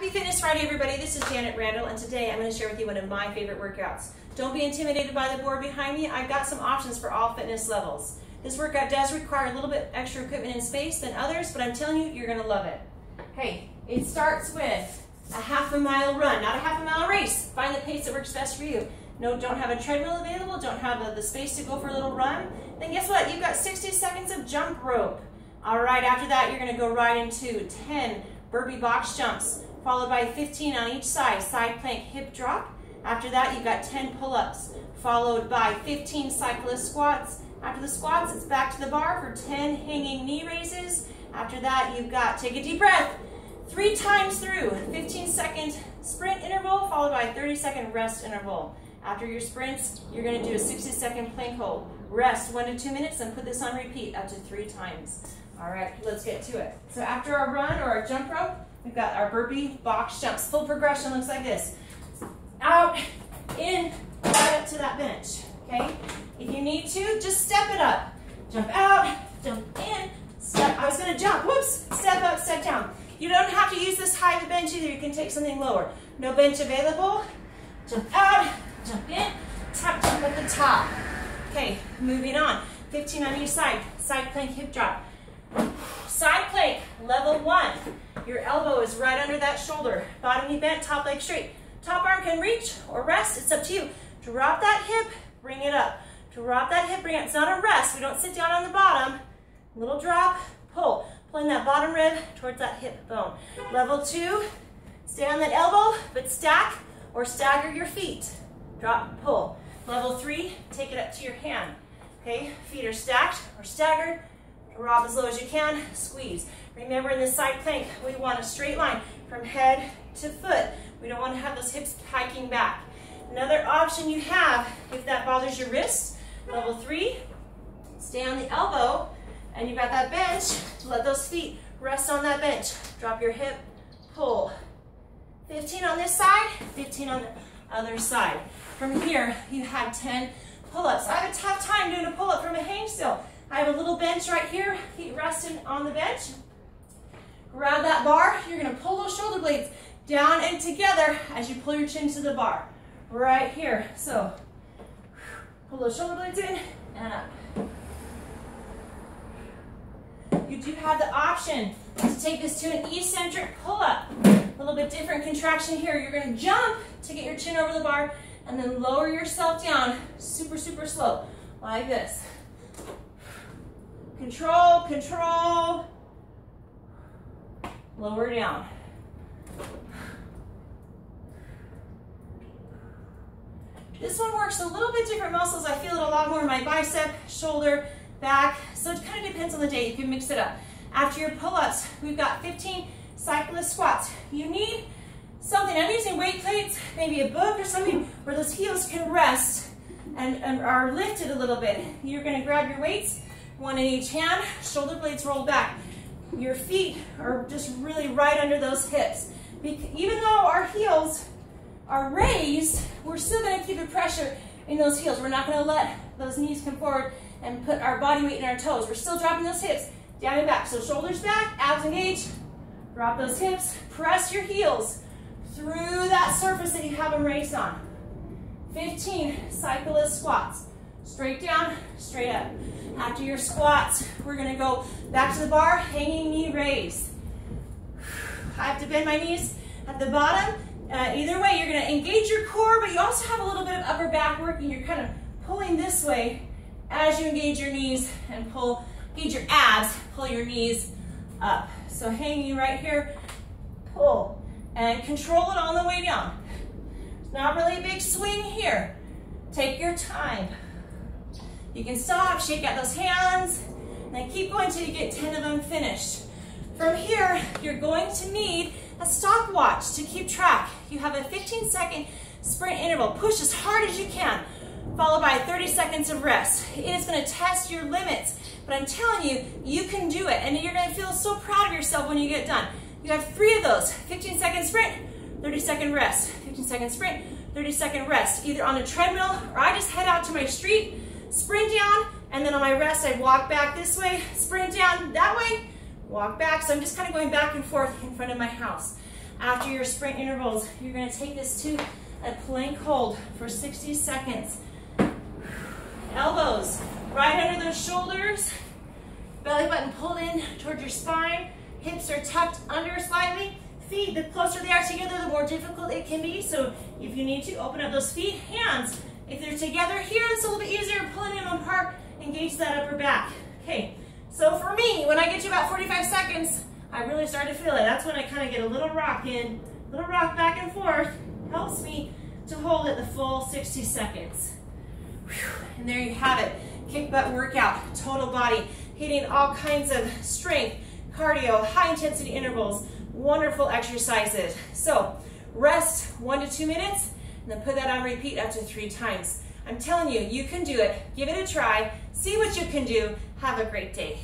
Happy Fitness Friday, everybody. This is Janet Randall, and today I'm going to share with you one of my favorite workouts. Don't be intimidated by the board behind me. I've got some options for all fitness levels. This workout does require a little bit extra equipment and space than others, but I'm telling you, you're going to love it. Okay, it starts with a half-a-mile run, not a half-a-mile race. Find the pace that works best for you. No, don't have a treadmill available, don't have the space to go for a little run, then guess what? You've got 60 seconds of jump rope. All right, after that, you're going to go right into 10 burpee box jumps, followed by 15 on each side plank hip drop. After that, you've got 10 pull-ups, followed by 15 cyclist squats. After the squats, it's back to the bar for 10 hanging knee raises. After that, you've got, take a deep breath, 3 times through, 15-second sprint interval, followed by a 30-second rest interval. After your sprints, you're going to do a 60-second plank hold. Rest 1 to 2 minutes and put this on repeat up to 3 times. All right, let's get to it. So after our run or our jump rope, we've got our burpee box jumps. Full progression looks like this. Out, in, right up to that bench, okay? If you need to, just step it up. Jump out, jump in, step. I was gonna jump, whoops, step up, step down. You don't have to use this high of a bench either. You can take something lower. No bench available. Jump out, jump in, tap jump at the top. Okay, moving on. 15 on each side plank hip drop. Side plank, level 1. Your elbow is right under that shoulder. Bottom knee bent, top leg straight. Top arm can reach or rest, it's up to you. Drop that hip, bring it up. Drop that hip, bring it up. It's not a rest, we don't sit down on the bottom. Little drop, pull. Pulling that bottom rib towards that hip bone. Level 2, stay on that elbow, but stack or stagger your feet. Drop and pull. Level 3, take it up to your hand. Okay, feet are stacked or staggered. Drop as low as you can, squeeze. Remember, in this side plank, we want a straight line from head to foot. We don't want to have those hips hiking back. Another option you have, if that bothers your wrist, level 3, stay on the elbow, and you've got that bench, let those feet rest on that bench. Drop your hip, pull. 15 on this side, 15 on the other side. From here, you have 10 pull-ups. I have a tough time doing a pull-up from a hang still. I have a little bench right here, feet resting on the bench. Grab that bar, you're gonna pull those shoulder blades down and together as you pull your chin to the bar. Right here, so pull those shoulder blades in and up. You do have the option to take this to an eccentric pull-up. A little bit different contraction here. You're gonna jump to get your chin over the bar and then lower yourself down super, super slow, like this. Control, control, lower down. This one works a little bit different muscles. I feel it a lot more in my bicep, shoulder, back, so it kind of depends on the day. You can mix it up. After your pull-ups, we've got 15 cyclist squats. You need something. I'm using weight plates, maybe a book or something where those heels can rest and are lifted a little bit. You're going to grab your weights, one in each hand, shoulder blades roll back. Your feet are just really right under those hips. Even though our heels are raised, we're still going to keep the pressure in those heels. We're not going to let those knees come forward and put our body weight in our toes. We're still dropping those hips down and back. So shoulders back, abs engaged, drop those hips, press your heels through that surface that you have them raised on. 15 cyclist squats. Straight down, straight up. After your squats, we're gonna go back to the bar, hanging knee raise. I have to bend my knees at the bottom. Either way, you're gonna engage your core, but you also have a little bit of upper back work, and you're kind of pulling this way as you engage your knees and engage your abs, pull your knees up. So hanging right here, pull, and control it on the way down. It's not really a big swing here. Take your time. You can stop, shake out those hands, and then keep going until you get 10 of them finished. From here, you're going to need a stopwatch to keep track. You have a 15-second sprint interval. Push as hard as you can, followed by 30 seconds of rest. It is going to test your limits, but I'm telling you, you can do it, and you're going to feel so proud of yourself when you get done. You have 3 of those: 15-second sprint, 30-second rest, 15-second sprint, 30-second rest, either on a treadmill or I just head out to my street, sprint down, and then on my rest I walk back this way, sprint down that way, walk back. So I'm just kind of going back and forth in front of my house. After your sprint intervals, you're gonna take this to a plank hold for 60 seconds. Elbows right under those shoulders, belly button pulled in towards your spine, hips are tucked under slightly. Feet, the closer they are together, the more difficult it can be. So if you need to, open up those feet. Hands, if they're together here, it's a little bit easier. Pulling them apart, engage that upper back. Okay, so for me, when I get to about 45 seconds, I really start to feel it. That's when I kind of get a little rock in, little rock back and forth. Helps me to hold it the full 60 seconds. Whew. And there you have it. Kick butt workout, total body, hitting all kinds of strength, cardio, high intensity intervals, wonderful exercises. So rest 1 to 2 minutes, and then put that on repeat up to 3 times. I'm telling you, you can do it. Give it a try. See what you can do. Have a great day.